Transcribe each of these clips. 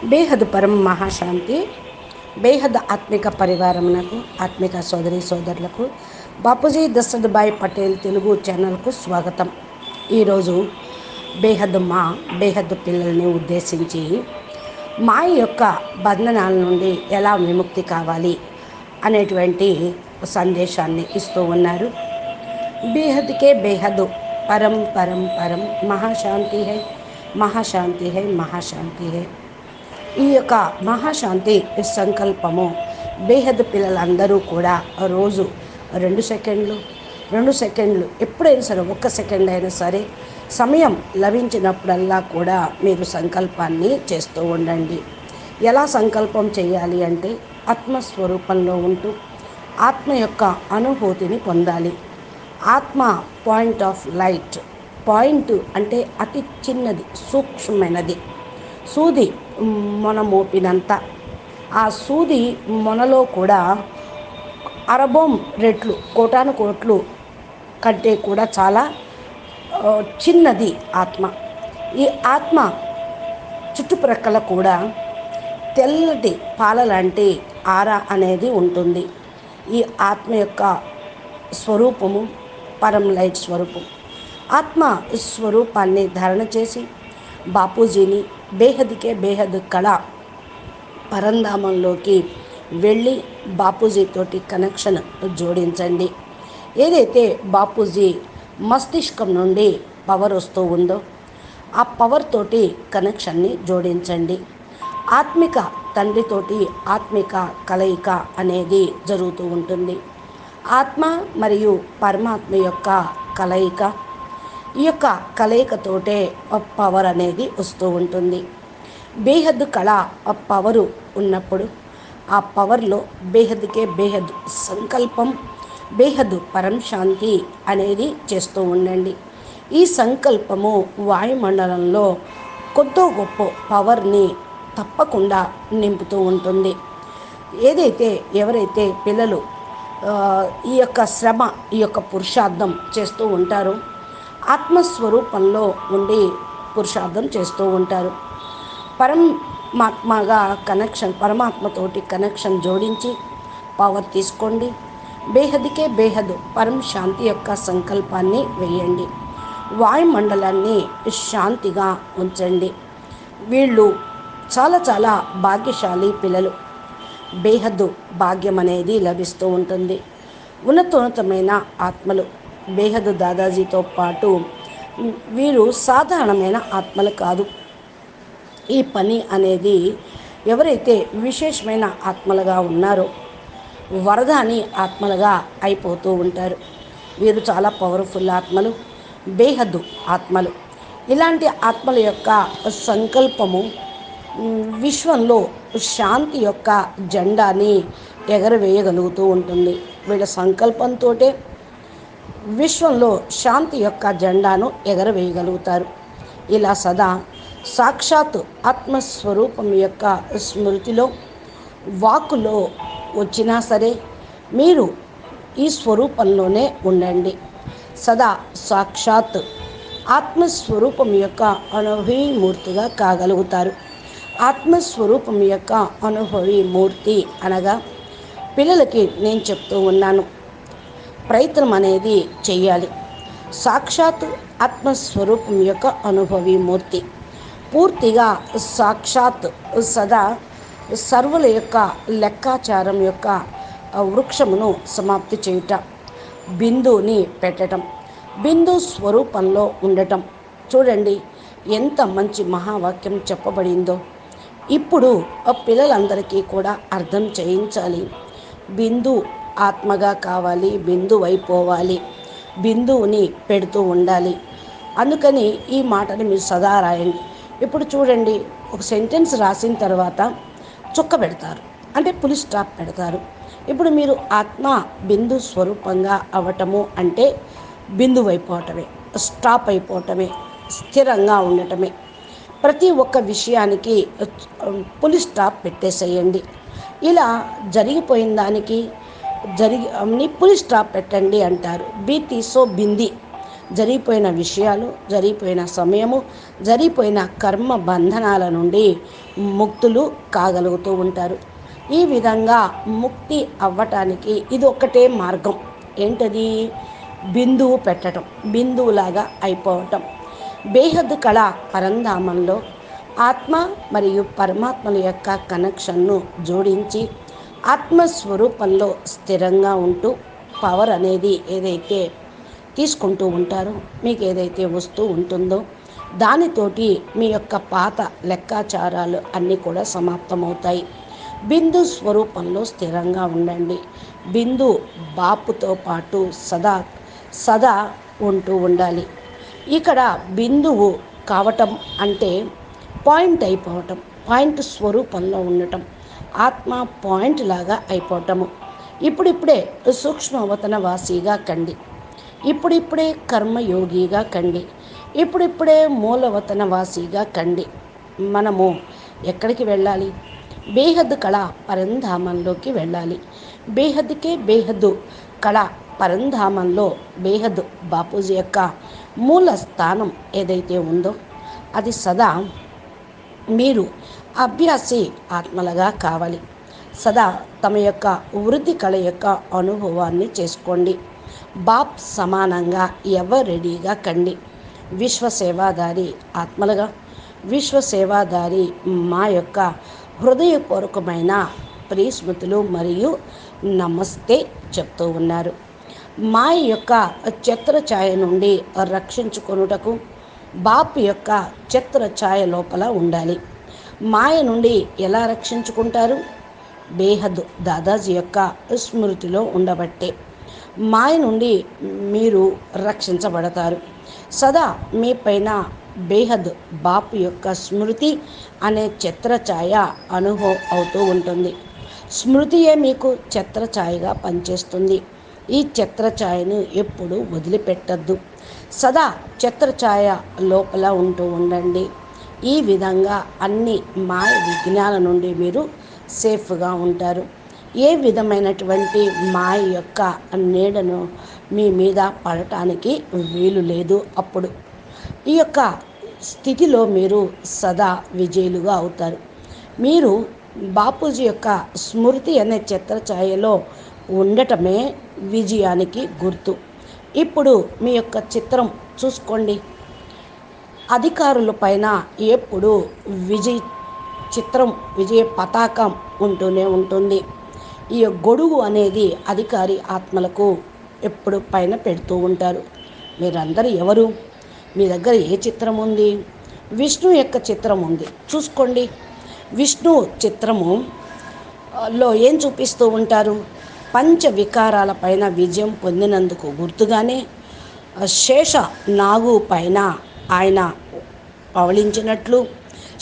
బేహద్ పరం మహాశాంతి. బేహద్ ఆత్మిక పరివారమునకు, ఆత్మిక సోదరి సోదరులకు బాపూజీ దశరథ్ భాయ్ పటేల్ తెలుగు ఛానల్కు స్వాగతం. ఈరోజు బేహద్ పిల్లల్ని ఉద్దేశించి మాయ యొక్క బంధనాల నుండి ఎలా విముక్తి కావాలి అనేటువంటి సందేశాన్ని ఇస్తూ ఉన్నారు. బేహద్కే బేహద్ పరం పరం పరం మహాశాంతి హై, మహాశాంతి హై, మహాశాంతి హై. ఈ యొక్క మహాశాంతి సంకల్పము బేహద్ పిల్లలందరూ కూడా రోజు 2 సెకండ్లు ఎప్పుడైనా సరే, 1 సెకండ్ అయినా సరే సమయం లభించినప్పుడల్లా కూడా మీరు సంకల్పాన్ని చేస్తూ ఉండండి. ఎలా సంకల్పం చేయాలి అంటే, ఆత్మస్వరూపంలో ఉంటూ ఆత్మ యొక్క అనుభూతిని పొందాలి. ఆత్మ పాయింట్ ఆఫ్ లైట్. పాయింట్ అంటే అతి చిన్నది, సూక్ష్మమైనది. సూది మొన మోపినంత. ఆ సూది మొనలో కూడా అరబోం రెట్లు, కోటాను కోట్లు కంటే కూడా చాలా చిన్నది ఆత్మ. ఈ ఆత్మ చుట్టుప్రక్కల కూడా తెల్లటి పాల లాంటి ఆరా అనేది ఉంటుంది. ఈ ఆత్మ యొక్క స్వరూపము పరం లైట్ స్వరూపం. ఆత్మ స్వరూపాన్ని ధారణ చేసి బాపూజీని బేహద్కే బేహద్ కళ పరంధామంలోకి వెళ్ళి బాపూజీతోటి కనెక్షన్ జోడించండి. ఏదైతే బాపూజీ మస్తిష్కం నుండి పవర్ వస్తూ ఉందో ఆ పవర్ తోటి కనెక్షన్ని జోడించండి. ఆత్మిక తండ్రితోటి ఆత్మిక కలయిక అనేది జరుగుతూ ఉంటుంది. ఆత్మ మరియు పరమాత్మ యొక్క కలయిక, ఈ యొక్క కలయికతోటే పవర్ అనేది వస్తూ ఉంటుంది. బేహద్ కళ పవరు ఉన్నప్పుడు ఆ పవర్లో బేహద్కే బేహద్ సంకల్పం, బేహద్ పరం శాంతి అనేది చేస్తూ ఉండండి. ఈ సంకల్పము వాయుమండలంలో కొద్దో గొప్ప పవర్ని తప్పకుండా నింపుతూ ఉంటుంది. ఎవరైతే పిల్లలు ఈ యొక్క శ్రమ, ఈ యొక్క పురుషార్థం చేస్తూ ఉంటారో, ఆత్మస్వరూపంలో ఉండి పురుషార్థం చేస్తూ ఉంటారు. పరమాత్మగా పరమాత్మతోటి కనెక్షన్ జోడించి పవర్ తీసుకోండి. బేహద్కే బేహద్ పరం శాంతి యొక్క సంకల్పాన్ని వేయండి. వాయుమండలాన్ని శాంతిగా ఉంచండి. వీళ్ళు చాలా భాగ్యశాలి పిల్లలు. బేహద్దు భాగ్యం అనేది లభిస్తూ ఉంటుంది. ఉన్నతమైన ఆత్మలు. బేహద్ దాదాజీతో పాటు వీరు సాధారణమైన ఆత్మలు కాదు. ఈ పని అనేది ఎవరైతే విశేషమైన ఆత్మలుగా ఉన్నారో వరదాని ఆత్మలుగా అయిపోతూ ఉంటారు. వీరు చాలా పవర్ఫుల్ ఆత్మలు, బేహద్దు ఆత్మలు. ఇలాంటి ఆత్మల యొక్క సంకల్పము విశ్వంలో శాంతి యొక్క జెండాని ఎగరవేయగలుగుతూ ఉంటుంది. వీళ్ళ సంకల్పంతో విశ్వంలో శాంతి యొక్క జెండాను ఎగరవేయగలుగుతారు. ఇలా సదా సాక్షాత్ ఆత్మస్వరూపం యొక్క స్మృతిలో, వాక్కులో వచ్చినా సరే మీరు ఈ స్వరూపంలోనే ఉండండి. సదా సాక్షాత్ ఆత్మస్వరూపం యొక్క అనుభవీమూర్తిగా కాగలుగుతారు. ఆత్మస్వరూపం యొక్క అనుభవీ మూర్తి అనగా పిల్లలకి నేను చెప్తూ ఉన్నాను, ప్రయత్నం అనేది చెయ్యాలి. సాక్షాత్ ఆత్మస్వరూపం యొక్క అనుభవీ మూర్తి పూర్తిగా సాక్షాత్ సదా సర్వుల యొక్క లెక్కాచారం యొక్క వృక్షమును సమాప్తి చేయుట, బిందువుని పెట్టడం, బిందు స్వరూపంలో ఉండటం. చూడండి ఎంత మంచి మహావాక్యం చెప్పబడిందో. ఇప్పుడు ఆ పిల్లలందరికీ కూడా అర్థం చేయించాలి. బిందు ఆత్మగా కావాలి, బిందువైపోవాలి, బిందువుని పెడుతూ ఉండాలి. అందుకని ఈ మాటని మీరు సదా రాయండి. ఇప్పుడు చూడండి, ఒక సెంటెన్స్ రాసిన తర్వాత చుక్క పెడతారు, అంటే పులి స్టాప్ పెడతారు. ఇప్పుడు మీరు ఆత్మ బిందు స్వరూపంగా అవ్వటము అంటే బిందువైపోవటమే, స్టాప్ అయిపోవటమే, స్థిరంగా ఉండటమే. ప్రతి ఒక్క విషయానికి పులి స్టాప్ పెట్టేసేయండి. ఇలా జరిగిపోయిన దానికి పులి స్టాప్ పెట్టండి అంటారు. బి తీసో బింది, జరిగిపోయిన విషయాలు, జరిగిపోయిన సమయము, జరిగిపోయిన కర్మ బంధనాల నుండి ముక్తులు కాగలుగుతూ ఉంటారు. ఈ విధంగా ముక్తి అవ్వటానికి ఇది ఒక్కటే మార్గం. ఏంటది? బిందువు పెట్టడం, బిందువులాగా అయిపోవటం. బేహద్ కళ పరంధామంలో ఆత్మ మరియు పరమాత్మల యొక్క కనెక్షన్ను జోడించి ఆత్మస్వరూపంలో స్థిరంగా ఉంటూ పవర్ అనేది ఏదైతే తీసుకుంటూ ఉంటారో, మీకు ఏదైతే వస్తూ ఉంటుందో దానితోటి మీ యొక్క పాత లెక్కాచారాలు అన్నీ కూడా సమాప్తమవుతాయి. బిందు స్వరూపంలో స్థిరంగా ఉండండి. బిందు బాపుతో పాటు సదా ఉంటూ ఉండాలి. ఇక్కడ బిందువు కావటం అంటే పాయింట్ అయిపోవటం, పాయింట్ స్వరూపంలో ఉండటం, ఆత్మ పాయింట్ లాగా అయిపోవటము. ఇప్పుడిప్పుడే సూక్ష్మవతన వాసిగా కండి. ఇప్పుడిప్పుడే కర్మయోగిగా కండి. ఇప్పుడిప్పుడే మూలవతన వాసిగా కండి. మనము ఎక్కడికి వెళ్ళాలి? బేహద్ కళ పరంధామంలోకి వెళ్ళాలి. బేహద్కే బేహద్దు కళ పరంధామంలో బేహద్ బాపూజీ యొక్క మూల స్థానం ఏదైతే ఉందో అది సదా మీరు అభ్యాసి ఆత్మలుగా కావాలి. సదా తమ యొక్క వృద్ధి కళ యొక్క అనుభవాన్ని చేసుకోండి. బాప్ సమానంగా రెడీగా కండి. విశ్వసేవాదారి ఆత్మలుగా, విశ్వసేవాదారి మా యొక్క హృదయపూర్వకమైన ప్రియస్మృతులు మరియు నమస్తే చెప్తూ ఉన్నారు. మాయ యొక్క ఛత్రఛాయ నుండి రక్షించుకొనుటకు బాపు యొక్క ఛత్రఛాయ లోపల ఉండాలి. మాయ నుండి ఎలా రక్షించుకుంటారు? బేహద్ దాదాజీ యొక్క స్మృతిలో ఉండబట్టే మాయ నుండి మీరు రక్షించబడతారు. సదా మీ పైన బేహద్ బాపు యొక్క స్మృతి అనే ఛత్రఛాయ అనుభవం అవుతూ ఉంటుంది. స్మృతియే మీకు ఛత్రఛాయగా పనిచేస్తుంది. ఈ ఛత్రఛాయను ఎప్పుడూ వదిలిపెట్టద్దు. సదా ఛత్రఛాయ లోపల ఉంటూ ఉండండి. ఈ విధంగా అన్ని మాయ విఘ్నాల నుండి మీరు సేఫ్గా ఉంటారు. ఏ విధమైనటువంటి మాయ యొక్క నీడను మీ మీద పడటానికి వీలు లేదు. అప్పుడు ఈ యొక్క స్థితిలో మీరు సదా విజయులుగా అవుతారు. మీరు బాపూజీ యొక్క స్మృతి అనే ఛత్రఛాయలో ఉండటమే విజయానికి గుర్తు. ఇప్పుడు మీ యొక్క చిత్రం చూసుకోండి. అధికారుల పైన ఎప్పుడు విజయ పతాకం ఉంటూనే ఉంటుంది. ఈ గొడుగు అనేది అధికారి ఆత్మలకు ఎప్పుడు పైన పెడుతూ ఉంటారు. మీరందరూ ఎవరు? మీ దగ్గర ఏ చిత్రం ఉంది? విష్ణు యొక్క చిత్రం ఉంది. చూసుకోండి. విష్ణు చిత్రములో ఏం చూపిస్తూ ఉంటారు? పంచ వికారాల పైన విజయం పొందినందుకు గుర్తుగానే శేష నాగు పైన ఆయన పవళించినట్లు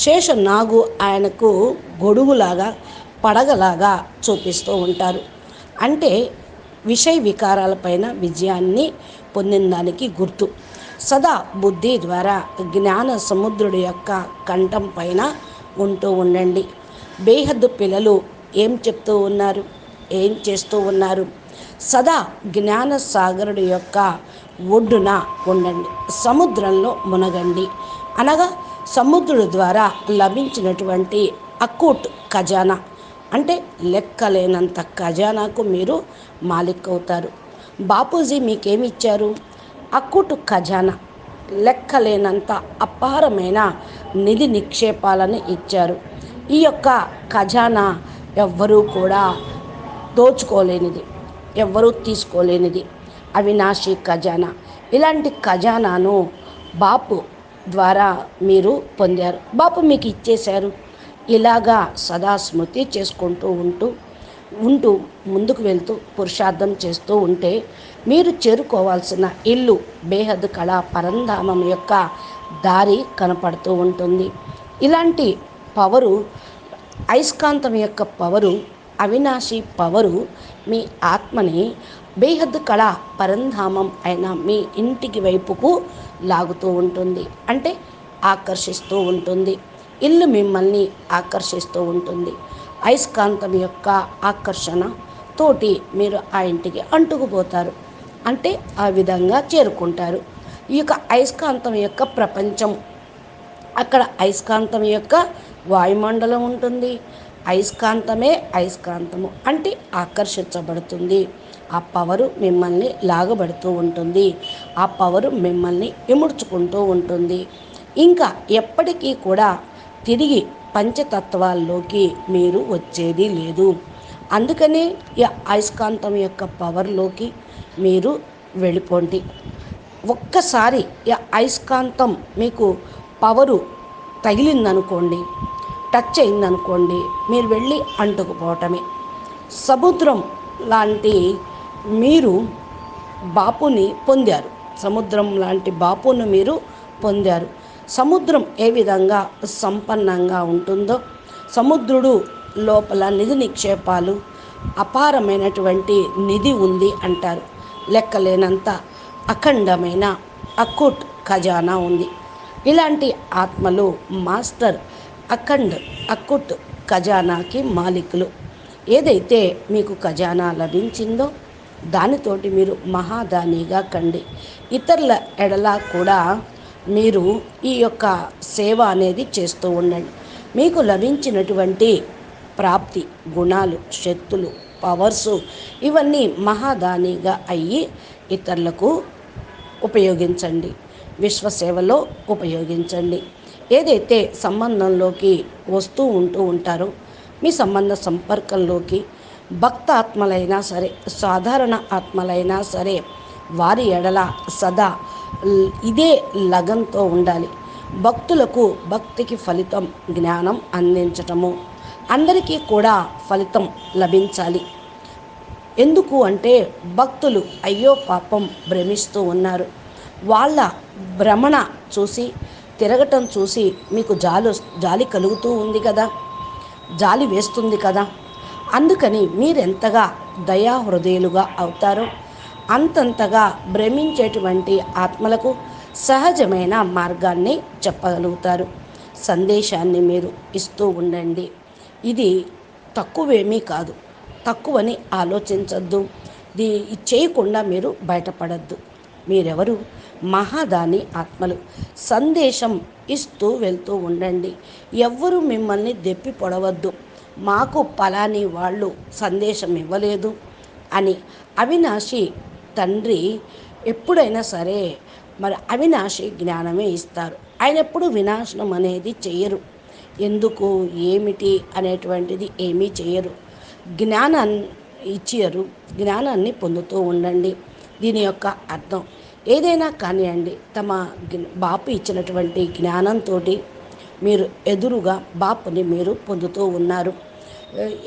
శేష నాగు ఆయనకు గొడుగులాగా పడగలాగా చూపిస్తూ ఉంటారు. అంటే విషయ వికారాలపైన విజయాన్ని పొందిన దానికి గుర్తు. సదా బుద్ధి ద్వారా జ్ఞాన సముద్రుడి యొక్క కంఠం పైన ఉంటూ ఉండండి. బేహద్దు పిల్లలు ఏం చెప్తూ ఉన్నారు? ఏం చేస్తూ ఉన్నారు? సదా జ్ఞాన సాగరుడి యొక్క ఒడ్డున ఉండండి. సముద్రంలో మునగండి. అనగా సముద్రుడి ద్వారా లభించినటువంటి అకూట్ ఖజానా అంటే లెక్కలేనంత ఖజానాకు మీరు మాలిక్ అవుతారు. బాపూజీ మీకేమి ఇచ్చారు? అకూట్ ఖజానా, లెక్కలేనంత అపారమైన నిధి నిక్షేపాలను ఇచ్చారు. ఈ యొక్క ఖజానా ఎవ్వరూ కూడా దోచుకోలేనిది, ఎవ్వరూ తీసుకోలేనిది అవినాశి ఖజానా. ఇలాంటి ఖజానాను బాపు ద్వారా మీరు పొందారు. బాపు మీకు ఇచ్చేశారు. ఇలాగా సదా స్మృతి చేసుకుంటూ ఉంటూ ముందుకు వెళ్తూ పురుషార్థం చేస్తూ ఉంటే మీరు చేరుకోవాల్సిన ఇల్లు బేహద్ కళా పరంధామం యొక్క దారి కనపడుతూ ఉంటుంది. ఇలాంటి పవరు, అయస్కాంతం యొక్క పవరు, అవినాశి పవరు మీ ఆత్మని బేహద్ కళా పరంధామం అయిన మీ ఇంటికి వైపుకు లాగుతూ ఉంటుంది. అంటే ఆకర్షిస్తూ ఉంటుంది. ఇల్లు మిమ్మల్ని ఆకర్షిస్తూ ఉంటుంది. అయస్కాంతం యొక్క ఆకర్షణ తోటి మీరు ఆ ఇంటికి అంటుకుపోతారు. అంటే ఆ విధంగా చేరుకుంటారు. ఈ యొక్క అయస్కాంతం యొక్క ప్రపంచం. అక్కడ అయస్కాంతం యొక్క వాయుమండలం ఉంటుంది. అయస్కాంతమే అయస్కాంతము అంటే ఆకర్షించబడుతుంది. ఆ పవరు మిమ్మల్ని లాగబడుతూ ఉంటుంది. ఆ పవరు మిమ్మల్ని ఇముడ్చుకుంటూ ఉంటుంది. ఇంకా ఎప్పటికీ కూడా తిరిగి పంచతత్వాల్లోకి మీరు వచ్చేది లేదు. అందుకనే ఈ అయస్కాంతం యొక్క పవర్లోకి మీరు వెళ్ళిపోండి. ఒక్కసారి ఈ అయస్కాంతం మీకు పవరు తగిలిందనుకోండి, టచ్ అయిందనుకోండి, మీరు వెళ్ళి అంటుకుపోవటమే. సముద్రం లాంటి మీరు బాపుని పొందారు. సముద్రం లాంటి బాపును మీరు పొందారు. సముద్రం ఏ విధంగా సంపన్నంగా ఉంటుందో, సముద్రుడు లోపల నిధి నిక్షేపాలు అపారమైనటువంటి నిధి ఉంది అంటారు. లెక్కలేనంత అఖండమైన అక్కుట్ ఖజానా ఉంది. ఇలాంటి ఆత్మలు మాస్టర్ అక్కుట్ ఖజానాకి మాలికులు. ఏదైతే మీకు ఖజానా లభించిందో దానితోటి మీరు మహాదానిగా కండి. ఇతరుల ఎడల కూడా మీరు ఈ యొక్క సేవ అనేది చేస్తూ ఉండండి. మీకు లభించినటువంటి ప్రాప్తి, గుణాలు, శక్తులు, పవర్సు ఇవన్నీ మహాదానిగా అయ్యి ఇతరులకు ఉపయోగించండి. విశ్వసేవలో ఉపయోగించండి. ఏదైతే సంబంధంలోకి వస్తూ ఉంటారో మీ సంబంధ సంపర్కంలోకి భక్త ఆత్మలైనా సరే, సాధారణ ఆత్మలైనా సరే, వారి ఎడల సదా ఇదే లగన్తో ఉండాలి. భక్తులకు భక్తికి ఫలితం జ్ఞానం అందించటము. అందరికీ కూడా ఫలితం లభించాలి. ఎందుకు అంటే భక్తులు అయ్యో పాపం భ్రమిస్తూ ఉన్నారు. వాళ్ళ భ్రమణ చూసి, తిరగటం చూసి మీకు జాలి కలుగుతూ ఉంది కదా, జాలి వేస్తుంది కదా. అందుకని మీరెంతగా దయాహృదయులుగా అవుతారో అంతంతగా భ్రమించేటువంటి ఆత్మలకు సహజమైన మార్గాన్ని చెప్పగలుగుతారు. సందేశాన్ని మీరు ఇస్తూ ఉండండి. ఇది తక్కువేమీ కాదు. తక్కువని ఆలోచించద్దు. ఇది చేయకుండా మీరు బయటపడద్దు. మీరెవరు? మహాదాని ఆత్మలు. సందేశం ఇస్తూ వెళ్తూ ఉండండి. ఎవ్వరూ మిమ్మల్ని దెప్పి పొడవద్దు. మాకు పలాని వాళ్ళు సందేశం ఇవ్వలేదు అని. అవినాశి తండ్రి ఎప్పుడైనా సరే మరి అవినాశి జ్ఞానమే ఇస్తారు. ఆయన ఎప్పుడు వినాశనం అనేది చెయ్యరు. ఎందుకు, ఏమిటి అనేటువంటిది ఏమీ చేయరు. జ్ఞానాన్ని ఇచ్చారు. జ్ఞానాన్ని పొందుతూ ఉండండి. దీని యొక్క అర్థం ఏదైనా కానివ్వండి, తమ బాపు ఇచ్చినటువంటి జ్ఞానంతో మీరు ఎదురుగా బాపుని మీరు పొందుతూ ఉన్నారు.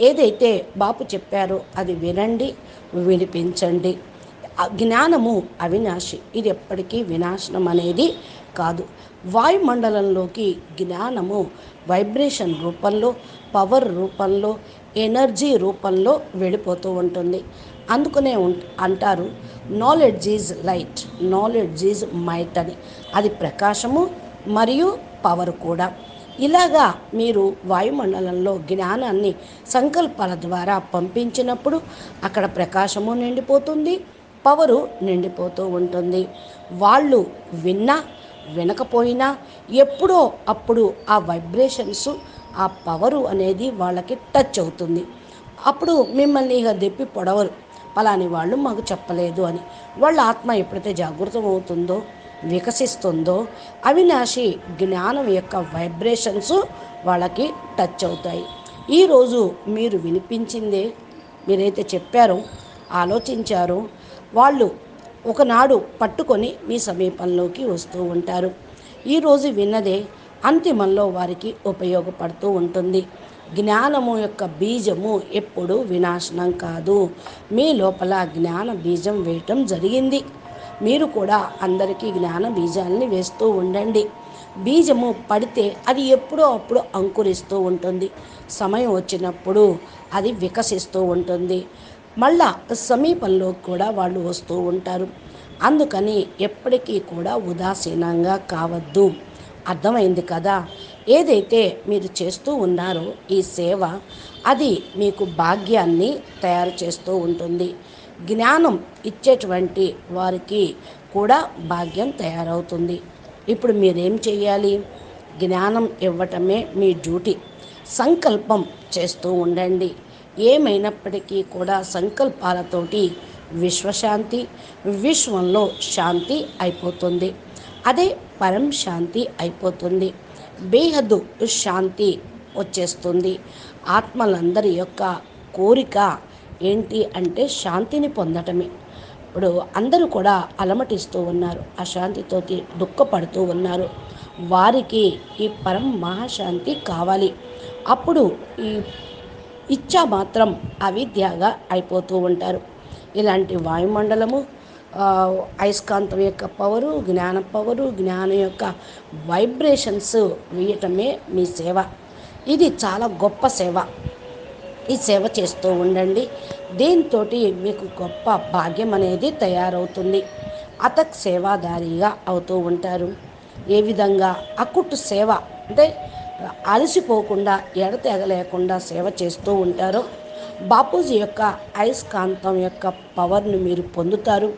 ఏదైతే బాపు చెప్పారో అది వినండి, వినిపించండి. జ్ఞానము అవినాశి. ఇది ఎప్పటికీ వినాశనం అనేది కాదు. వాయుమండలంలోకి జ్ఞానము వైబ్రేషన్ రూపంలో, పవర్ రూపంలో, ఎనర్జీ రూపంలో వెళ్ళిపోతూ ఉంటుంది. అందుకనే అంటారు knowledge is light, knowledge is might అని. అది ప్రకాశము మరియు పవర్ కూడా. ఇలాగా మీరు వాయుమండలంలో జ్ఞానాన్ని సంకల్పాల ద్వారా పంపించినప్పుడు అక్కడ ప్రకాశము నిండిపోతుంది, పవరు నిండిపోతూ ఉంటుంది. వాళ్ళు వినకపోయినా ఎప్పుడో అప్పుడు ఆ వైబ్రేషన్స్, ఆ పవరు అనేది వాళ్ళకి టచ్ అవుతుంది. అప్పుడు మిమ్మల్ని ఇక దెప్పి పొడవరు. పలాని వాళ్ళు మాకు చెప్పలేదు అని. వాళ్ళ ఆత్మ ఎప్పుడైతే జాగృతం అవుతుందో, వికసిస్తుందో, అవినాశి జ్ఞానం యొక్క వైబ్రేషన్స్ వాళ్ళకి టచ్ అవుతాయి. ఈరోజు మీరు వినిపించిందే, మీరైతే చెప్పారో, ఆలోచించారో, వాళ్ళు ఒకనాడు పట్టుకొని మీ సమీపంలోకి వస్తూ ఉంటారు. ఈరోజు విన్నదే అంతిమంలో వారికి ఉపయోగపడుతూ ఉంటుంది. జ్ఞానము యొక్క బీజము ఎప్పుడూ వినాశనం కాదు. మీ లోపల జ్ఞాన బీజం వేయటం జరిగింది. మీరు కూడా అందరికీ జ్ఞాన బీజాలని వేస్తూ ఉండండి. బీజము పడితే అది ఎప్పుడో అప్పుడు అంకురిస్తూ ఉంటుంది. సమయం వచ్చినప్పుడు అది వికసిస్తూ ఉంటుంది. మళ్ళా సమీపంలో కూడా వాళ్ళు వస్తూ ఉంటారు. అందుకని ఎప్పటికీ కూడా ఉదాసీనంగా కావద్దు. అర్థమైంది కదా? ఏదైతే మీరు చేస్తూ ఉన్నారో ఈ సేవ, అది మీకు భాగ్యాన్ని తయారు చేస్తూ ఉంటుంది. జ్ఞానం ఇచ్చేటువంటి వారికి కూడా భాగ్యం తయారవుతుంది. ఇప్పుడు మీరేం చేయాలి? జ్ఞానం ఇవ్వటమే మీ డ్యూటీ. సంకల్పం చేస్తూ ఉండండి. ఏమైనప్పటికీ కూడా సంకల్పాలతోటి విశ్వశాంతి, విశ్వంలో శాంతి అయిపోతుంది. అదే పరం శాంతి అయిపోతుంది. బేహద్దు శాంతి వచ్చేస్తుంది. ఆత్మలందరి యొక్క కోరిక ఏంటి అంటే శాంతిని పొందటమే. ఇప్పుడు అందరూ కూడా అలమటిస్తూ ఉన్నారు, అశాంతితోటి దుఃఖపడుతూ ఉన్నారు. వారికి ఈ పరం మహాశాంతి కావాలి. అప్పుడు ఈ ఇచ్చా మాత్రం అవిద్యగా అయిపోతూ ఉంటారు. ఇలాంటి వాయుమండలము, అయస్కాంతం యొక్క పవరు, జ్ఞాన పవరు, జ్ఞానం యొక్క వైబ్రేషన్స్ వేయటమే మీ సేవ. ఇది చాలా గొప్ప సేవ. ఈ సేవ చేస్తూ ఉండండి. దీంతో మీకు గొప్ప భాగ్యం అనేది తయారవుతుంది. అతక్ సేవాదారిగా అవుతూ ఉంటారు. ఏ విధంగా అకుట్ సేవ అంటే అలసిపోకుండా ఎడతెగలేకుండా సేవ చేస్తూ ఉంటారో బాపూజీ యొక్క అయస్కాంతం యొక్క పవర్ను మీరు పొందుతారు.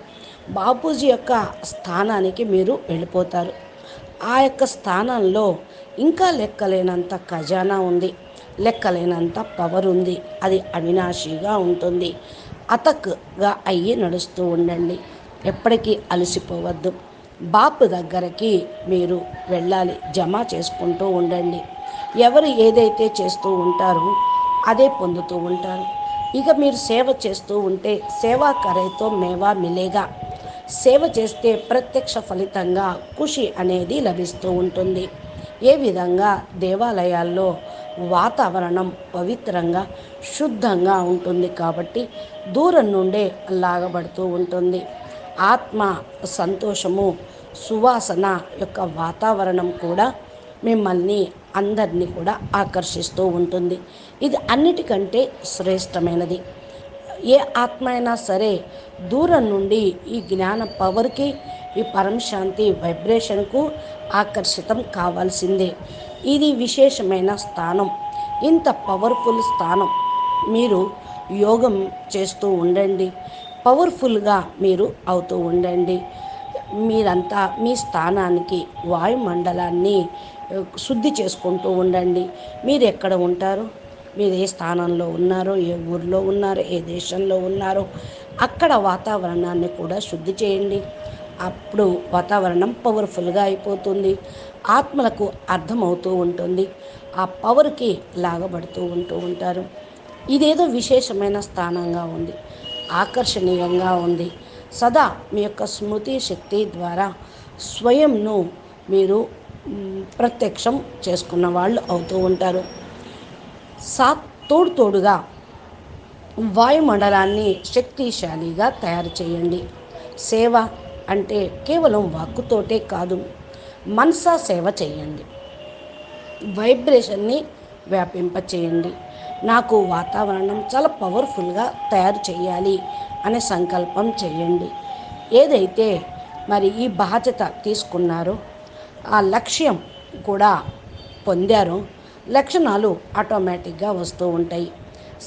బాపూజీ యొక్క స్థానానికి మీరు వెళ్ళిపోతారు. ఆ యొక్క స్థానంలో ఇంకా లెక్కలేనంత ఖజానా ఉంది, లెక్కలేనంత పవర్ ఉంది. అది అవినాశిగా ఉంటుంది. అతక్గా అయ్యి నడుస్తూ ఉండండి. ఎప్పటికీ అలసిపోవద్దు. బాపు దగ్గరికి మీరు వెళ్ళాలి. జమ చేసుకుంటూ ఉండండి. ఎవరు ఏదైతే చేస్తూ ఉంటారో అదే పొందుతూ ఉంటారు. ఇక మీరు సేవ చేస్తూ ఉంటే సేవా కరైతో మేవా మిలేగా. సేవ చేస్తే ప్రత్యక్ష ఫలితంగా ఖుషి అనేది లభిస్తూ ఉంటుంది. ఏ విధంగా దేవాలయాల్లో వాతావరణం పవిత్రంగా శుద్ధంగా ఉంటుంది కాబట్టి దూరం నుండే లాగబడుతూ ఉంటుంది. ఆత్మ సంతోషము, సువాసన యొక్క వాతావరణం కూడా మిమ్మల్ని అందరినీ కూడా ఆకర్షిస్తూ ఉంటుంది. ఇది అన్నిటికంటే శ్రేష్టమైనది. ఏ ఆత్మ అయినా సరే దూరం నుండి ఈ జ్ఞాన పవర్కి, ఈ పరమశాంతి వైబ్రేషన్కు ఆకర్షితం కావాల్సిందే. ఇది విశేషమైన స్థానం. ఇంత పవర్ఫుల్ స్థానం. మీరు యోగం చేస్తూ ఉండండి. పవర్ఫుల్గా మీరు అవుతూ ఉండండి. మీరంతా మీ స్థానానికి వాయుమండలాన్ని శుద్ధి చేసుకుంటూ ఉండండి. మీరు ఎక్కడ ఉంటారో, మీరు ఏ స్థానంలో ఉన్నారో, ఏ ఊరిలో ఉన్నారో, ఏ దేశంలో ఉన్నారో అక్కడ వాతావరణాన్ని కూడా శుద్ధి చేయండి. అప్పుడు వాతావరణం పవర్ఫుల్గా అయిపోతుంది. ఆత్మలకు అర్థమవుతూ ఉంటుంది. ఆ పవర్కి లాగబడుతూ ఉంటారు. ఇదేదో విశేషమైన స్థానంగా ఉంది, ఆకర్షణీయంగా ఉంది. సదా మీ యొక్క స్మృతి శక్తి ద్వారా స్వయంను మీరు ప్రత్యక్షం చేసుకున్న వాళ్ళు అవుతూ ఉంటారు. తోడుగా వాయుమండలాన్ని శక్తిశాలిగా తయారు చేయండి. సేవ అంటే కేవలం వాక్కుతోటే కాదు, మనసా సేవ చేయండి. వైబ్రేషన్ని వ్యాపింపచేయండి. నాకు వాతావరణం చాలా పవర్ఫుల్గా తయారు చేయాలి అనే సంకల్పం చేయండి. ఏదైతే మరి ఈ బాధ్యత తీసుకున్నారో ఆ లక్ష్యం కూడా పొందారో లక్షణాలు ఆటోమేటిక్గా వస్తూ ఉంటాయి.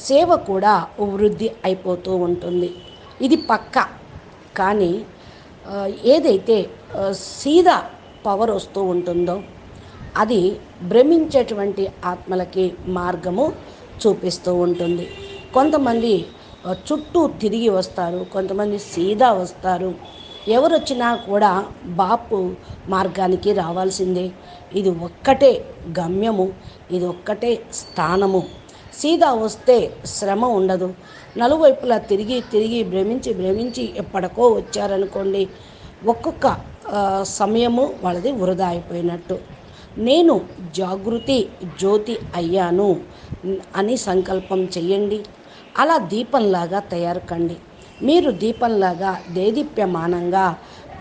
సేవ కూడా వృద్ధి అయిపోతూ ఉంటుంది. ఇది పక్కా. కానీ ఏదైతే సీదా పవర్ వస్తూ ఉంటుందో అది భ్రమించేటువంటి ఆత్మలకి మార్గము చూపిస్తూ ఉంటుంది. కొంతమంది చుట్టూ తిరిగి వస్తారు, కొంతమంది సీదా వస్తారు. ఎవరు వచ్చినా కూడా బాపు మార్గానికి రావాల్సిందే. ఇది ఒక్కటే గమ్యము, ఇది ఒక్కటే స్థానము. సీదా వస్తే శ్రమ ఉండదు. నలువైపులా తిరిగి తిరిగి భ్రమించి ఎప్పటికో వచ్చారనుకోండి, ఒక్కొక్క సమయము వాళ్ళది వృధా అయిపోయినట్టు. నేను జాగృతి జ్యోతి అయ్యాను అని సంకల్పం చెయ్యండి. అలా దీపంలాగా తయారు కండి. మీరు దీపంలాగా దేదీప్యమానంగా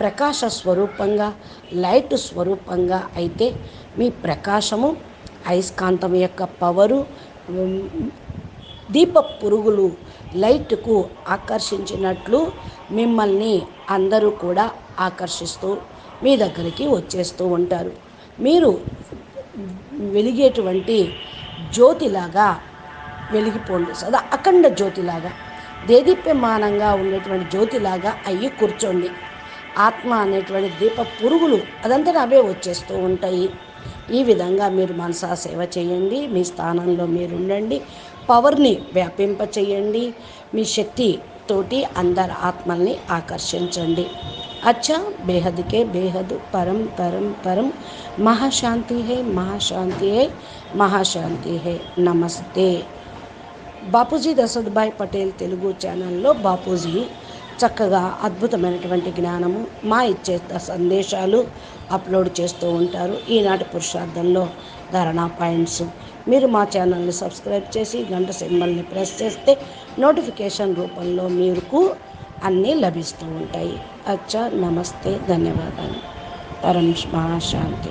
ప్రకాశ స్వరూపంగా లైట్ స్వరూపంగా అయితే మీ ప్రకాశము అయస్కాంతం యొక్క పవరు దీప పురుగులు లైట్కు ఆకర్షించినట్లు మిమ్మల్ని అందరూ కూడా ఆకర్షిస్తూ మీ దగ్గరికి వచ్చేస్తూ ఉంటారు. మీరు వెలిగేటువంటి జ్యోతిలాగా వెలిగిపోండి. సదా అఖండ జ్యోతిలాగా దేదీప్యమానంగా ఉండేటువంటి జ్యోతిలాగా అయ్యి కూర్చోండి. ఆత్మ అనేటువంటి దీప పురుగులు అదంతా అవే వచ్చేస్తూ ఉంటాయి. ఈ విధంగా మీరు మనసా సేవ చేయండి. మీ స్థానంలో మీరు ఉండండి. పవర్ని వ్యాపింప చేయండి. మీ శక్తి తోటి అందరి ఆత్మల్ని ఆకర్షించండి. అచ్చా బేహద్కే బేహద్ పరం పరం పరం మహాశాంతి హై మహాశాంతి హై మహాశాంతి హై. నమస్తే. బాపూజీ దశరథభాయ్ పటేల్ తెలుగు ఛానల్లో బాపూజీ చక్కగా అద్భుతమైనటువంటి జ్ఞానము మా ఇచ్చే సందేశాలు అప్లోడ్ చేస్తూ ఉంటారు. ఈనాటి పురుషార్థంలో ధారణా పాయింట్స్. మీరు మా ఛానల్ని సబ్స్క్రైబ్ చేసి గంట సింబల్ని ప్రెస్ చేస్తే నోటిఫికేషన్ రూపంలో మీకు అన్నీ లభిస్తూ ఉంటాయి. అచ్చా నమస్తే, ధన్యవాదాలు. పరం మహాశాంతి.